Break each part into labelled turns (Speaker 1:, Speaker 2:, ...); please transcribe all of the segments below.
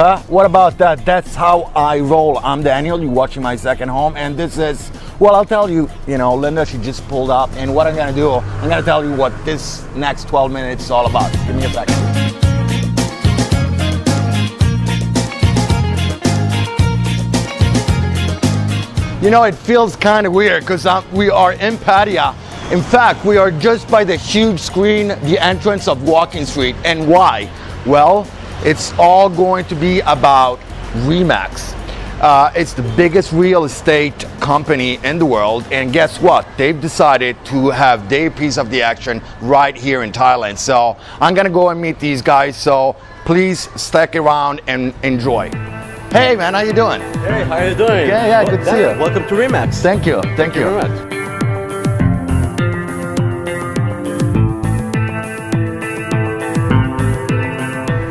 Speaker 1: Huh? What about that? That's how I roll. I'm Daniel, you're watching my second home, and this is, well, I'll tell you, Linda, she just pulled up, and what I'm gonna do, I'm gonna tell you what this next 12 minutes is all about. Give me a second. It feels kind of weird because we are in Pattaya. In fact, we are just by the huge screen, the entrance of Walking Street. And why? Well, it's all going to be about REMAX. It's the biggest real estate company in the world, and guess what? They've decided to have their piece of the action right here in Thailand. So I'm gonna go and meet these guys, so please stick around and enjoy. Hey man, how you doing?
Speaker 2: Hey, how you doing?
Speaker 1: Yeah, good to see you.
Speaker 2: Welcome to REMAX.
Speaker 1: Thank you. Thank you
Speaker 2: very much.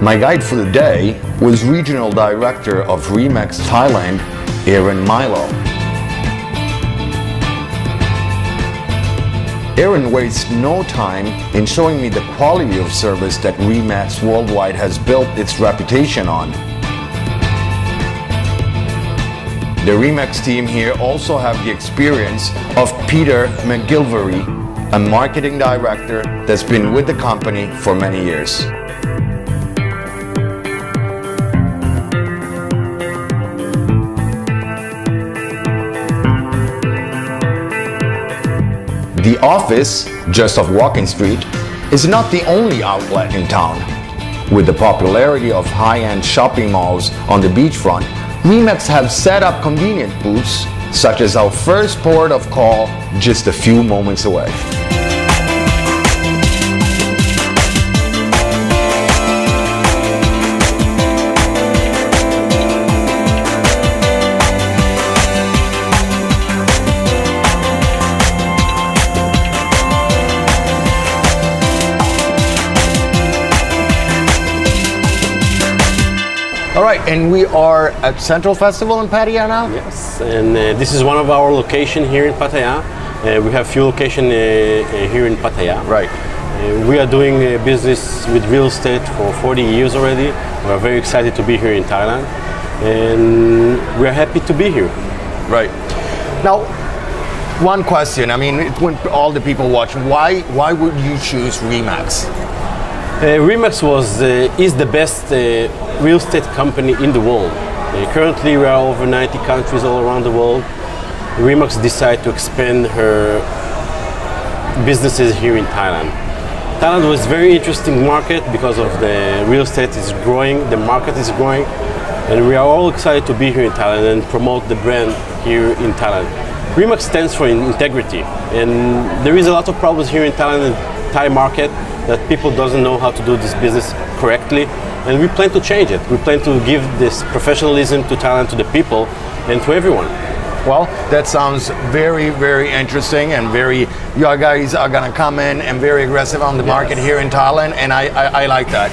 Speaker 1: My guide for the day was Regional Director of REMAX Thailand, Aaron Milo. Aaron wastes no time in showing me the quality of service that REMAX Worldwide has built its reputation on. The REMAX team here also have the experience of Peter McGilvery, a marketing director that's been with the company for many years. The office, just off Walking Street, is not the only outlet in town. With the popularity of high-end shopping malls on the beachfront, REMAX have set up convenient booths, such as our first port of call just a few moments away. All right, and we are at Central Festival in Pattaya now?
Speaker 2: Yes, and this is one of our locations here in Pattaya. We have few locations here in Pattaya.
Speaker 1: Right.
Speaker 2: We are doing business with real estate for 40 years already. We are very excited to be here in Thailand, and we are happy to be here.
Speaker 1: Right. Now, one question. I mean, when all the people watching, why would you choose REMAX?
Speaker 2: REMAX is the best real estate company in the world. Currently, we are over 90 countries all around the world. REMAX decided to expand her businesses here in Thailand. Thailand was a very interesting market because of the real estate is growing, the market is growing, and we are all excited to be here in Thailand and promote the brand here in Thailand. REMAX stands for integrity, and there is a lot of problems here in Thailand and Thai market that people doesn't know how to do this business correctly, and we plan to change it. We plan to give this professionalism to Thailand, to the people, and to everyone.
Speaker 1: Well, that sounds very, very interesting, and you guys are gonna come in and very aggressive on the market here in Thailand, and I like that.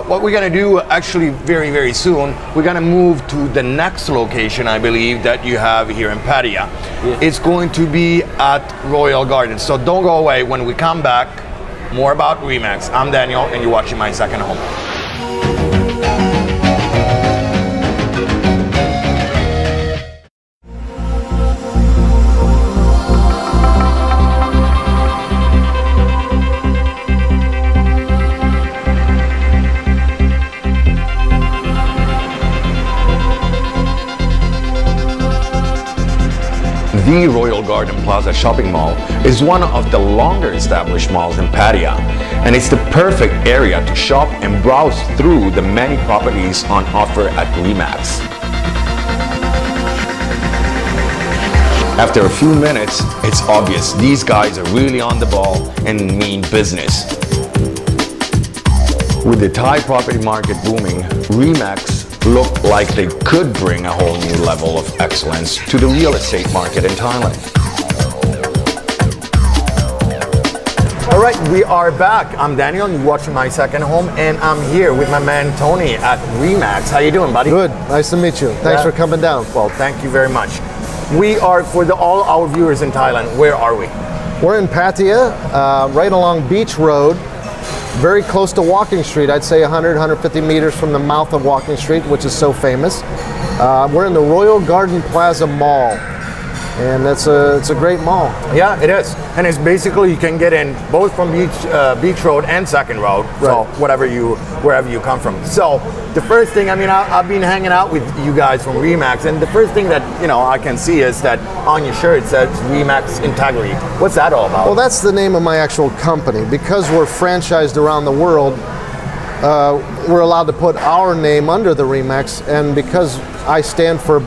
Speaker 1: What we're gonna do actually very, very soon, we're gonna move to the next location, I believe, that you have here in Pattaya. Yeah. It's going to be at Royal Gardens, so don't go away. When we come back, more about REMAX. I'm Daniel, and you're watching my second home. The Royal Garden Plaza shopping mall is one of the longer established malls in Pattaya, and it's the perfect area to shop and browse through the many properties on offer at REMAX. After a few minutes, it's obvious these guys are really on the ball and mean business. With the Thai property market booming, REMAX look like they could bring a whole new level of excellence to the real estate market in Thailand. All right, we are back. I'm Daniel, you're watching my second home, and I'm here with my man Tony at REMAX. How you doing, buddy?
Speaker 3: Good, nice to meet you. Thanks for coming down.
Speaker 1: Well, thank you very much. We are, for all our viewers in Thailand, where are we?
Speaker 3: We're in Pattaya, right along Beach Road. very close to Walking Street. I'd say 100, 150 meters from the mouth of Walking Street, which is so famous. We're in the Royal Garden Plaza Mall, and it's a great mall.
Speaker 1: Yeah, it is, and it's basically you can get in both from Beach Road and Second Road. So wherever you come from. So the first thing, I mean, I've been hanging out with you guys from REMAX, and the first thing that I can see is that on your shirt it says REMAX Integrity. What's that all about?
Speaker 3: Well, that's the name of my actual company. Because we're franchised around the world, we're allowed to put our name under the REMAX, and because I stand for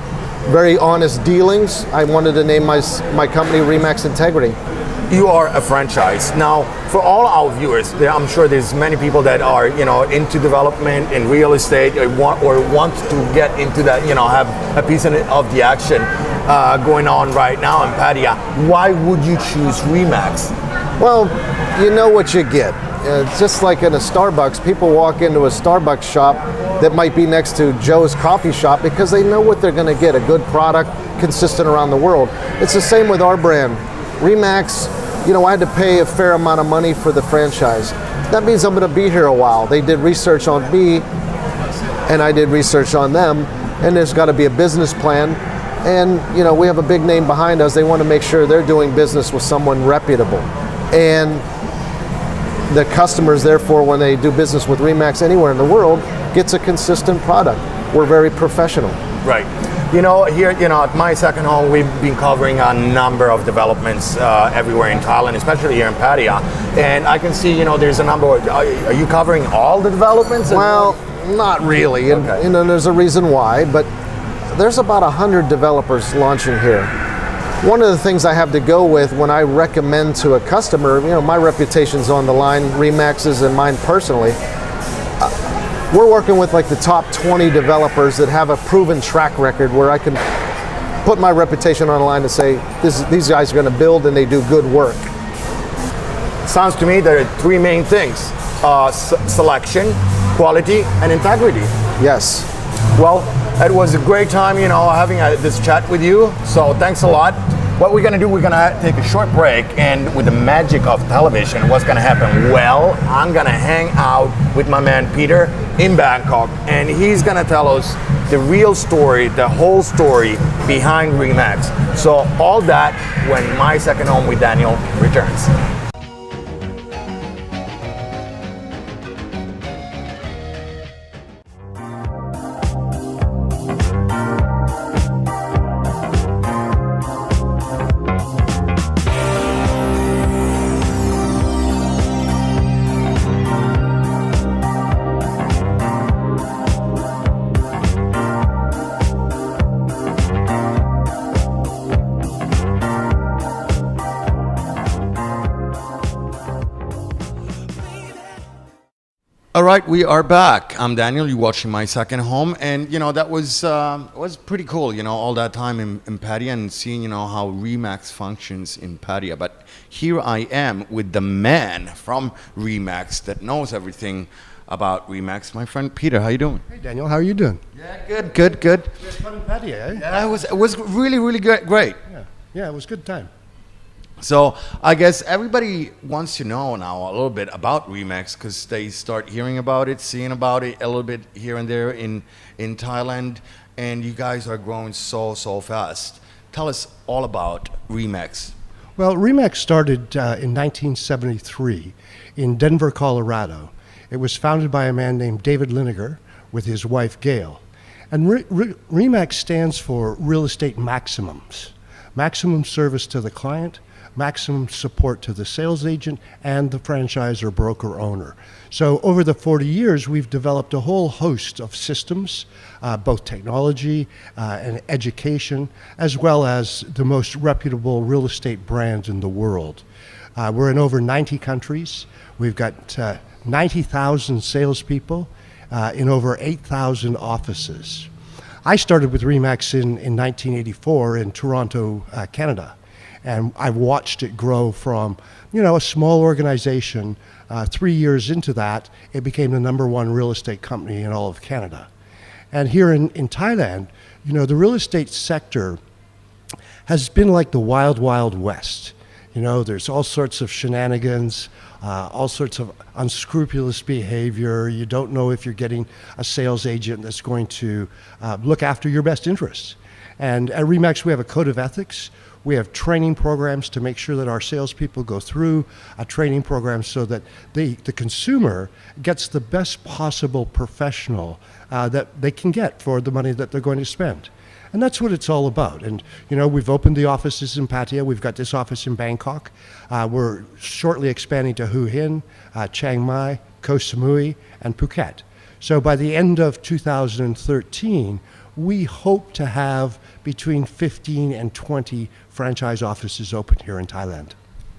Speaker 3: very honest dealings, I wanted to name my company REMAX Integrity.
Speaker 1: You are a franchise. Now, for all our viewers, I'm sure there's many people that are, into development in real estate or want to get into that, have a piece of the action going on right now in Pattaya. Why would you choose REMAX?
Speaker 3: Well, you know what you get. Just like in a Starbucks, people walk into a Starbucks shop that might be next to Joe's coffee shop because they know what they're going to get, a good product, consistent around the world. It's the same with our brand. REMAX, I had to pay a fair amount of money for the franchise. That means I'm going to be here a while. They did research on me, and I did research on them, and there's got to be a business plan. And, we have a big name behind us. They want to make sure they're doing business with someone reputable. And the customers, therefore, when they do business with REMAX anywhere in the world, gets a consistent product. We're very professional.
Speaker 1: Right. Here, at my second home, we've been covering a number of developments everywhere in Thailand, especially here in Pattaya. And I can see, there's a number. Are you covering all the developments?
Speaker 3: Well, not really.
Speaker 1: Okay.
Speaker 3: And, there's a reason why, but there's about 100 developers launching here. One of the things I have to go with when I recommend to a customer, my reputation's on the line, REMAX's and mine personally. We're working with like the top 20 developers that have a proven track record where I can put my reputation on the line to say these guys are going to build and they do good work.
Speaker 1: Sounds to me there are three main things: selection, quality, and integrity.
Speaker 3: Yes.
Speaker 1: Well, it was a great time, having this chat with you. So thanks a lot. What we're gonna do, we're gonna take a short break, and with the magic of television, what's gonna happen? Well, I'm gonna hang out with my man Peter in Bangkok, and he's gonna tell us the real story, the whole story behind REMAX. So all that when My Second Home with Daniel returns. All right, we are back. I'm Daniel. You're watching My Second Home, and that was pretty cool. All that time in Pattaya and seeing how REMAX functions in Pattaya. But here I am with the man from REMAX that knows everything about REMAX. My friend Peter, how you doing?
Speaker 4: Hey Daniel, how are you doing?
Speaker 1: Yeah, good.
Speaker 4: You had fun in Pattaya, eh?
Speaker 1: Yeah, it was really great.
Speaker 4: Yeah, it was a good time.
Speaker 1: So I guess everybody wants to know now a little bit about REMAX because they start hearing about it, seeing about it a little bit here and there in Thailand, and you guys are growing so fast. Tell us all about REMAX.
Speaker 4: Well, REMAX started in 1973 in Denver, Colorado. It was founded by a man named David Liniger with his wife Gail. And REMAX stands for Real Estate Maximums. Maximum service to the client, maximum support to the sales agent and the franchise or broker owner. So over the 40 years, we've developed a whole host of systems, both technology and education, as well as the most reputable real estate brands in the world. We're in over 90 countries. We've got 90,000 salespeople in over 8,000 offices. I started with REMAX in 1984 in Toronto, Canada. And I've watched it grow from, a small organization. 3 years into that, it became the #1 real estate company in all of Canada. And here in Thailand, the real estate sector has been like the wild, wild west. There's all sorts of shenanigans. all sorts of unscrupulous behavior. You don't know if you're getting a sales agent that's going to look after your best interests. And at REMAX, we have a code of ethics. We have training programs to make sure that our salespeople go through a training program so that the consumer gets the best possible professional that they can get for the money that they're going to spend. And that's what it's all about. And, you know, we've opened the offices in Pattaya. We've got this office in Bangkok. We're shortly expanding to Hue Hin, Chiang Mai, Koh Samui, and Phuket. So by the end of 2013, we hope to have between 15 and 20 franchise offices open here in Thailand.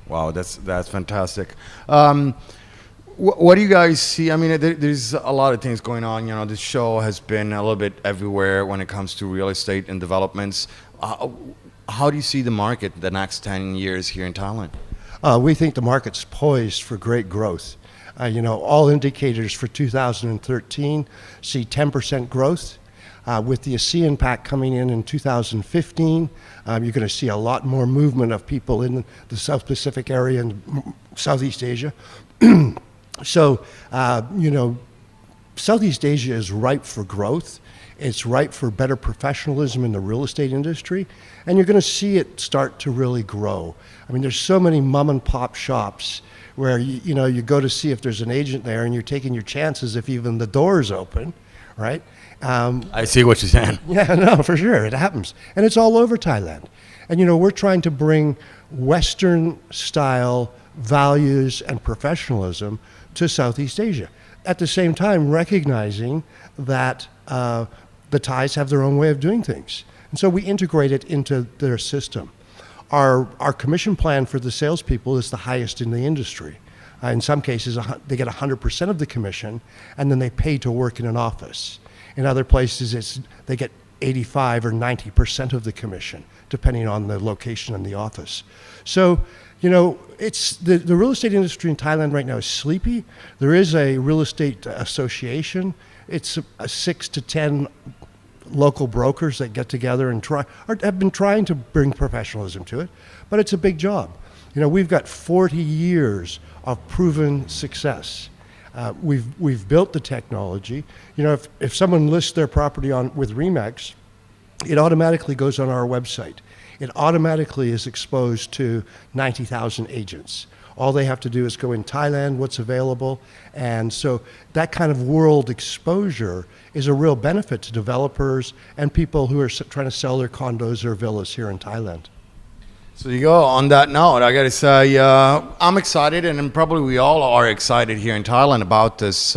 Speaker 1: Wow, that's fantastic. What do you guys see? I mean, there's a lot of things going on. You know, this show has been a little bit everywhere when it comes to real estate and developments. How do you see the market the next 10 years here in Thailand?
Speaker 4: We think the market's poised for great growth. You know, all indicators for 2013 see 10% growth. With the ASEAN Pact coming in 2015, you're going to see a lot more movement of people in the South Pacific area and Southeast Asia. So, you know, Southeast Asia is ripe for growth. It's ripe for better professionalism in the real estate industry, and you're going to see it start to really grow. I mean, there's so many mom and pop shops where, you know, you go to see if there's an agent there and you're taking your chances if even the door is open, right?
Speaker 1: I see what you're saying.
Speaker 4: Yeah, no, for sure. It happens. And it's all over Thailand. And, you know, we're trying to bring Western style values and professionalism to Southeast Asia. At the same time, recognizing that the Thais have their own way of doing things. And so we integrate it into their system. Our commission plan for the salespeople is the highest in the industry. In some cases, they get 100% of the commission, and then they pay to work in an office. In other places, they get 85 or 90% of the commission, depending on the location and the office. So, you know, it's the real estate industry in Thailand right now is sleepy. There is a real estate association. It's 6 to 10 local brokers that get together and have been trying to bring professionalism to it, but it's a big job. You know, we've got 40 years of proven success. We've built the technology. You know, if someone lists their property with REMAX, it automatically goes on our website. It automatically is exposed to 90,000 agents. All they have to do is go in Thailand, what's available. And so that kind of world exposure is a real benefit to developers and people who are trying to sell their condos or villas here in Thailand.
Speaker 1: So you go, on that note, I got to say, I'm excited, and probably we all are excited here in Thailand about this,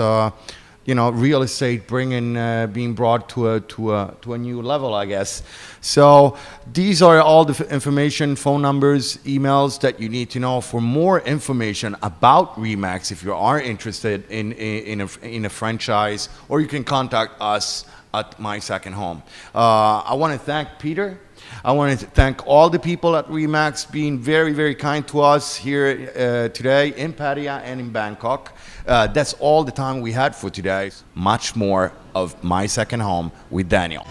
Speaker 1: you know, real estate being brought to a new level, I guess. So these are all the information, phone numbers, emails that you need to know. For more information about REMAX, if you are interested in a franchise, or you can contact us at My Second Home. I want to thank Peter. I want to thank all the people at REMAX being very, very kind to us here today in Pattaya and in Bangkok. That's all the time we had for today. Much more of My Second Home with Daniel.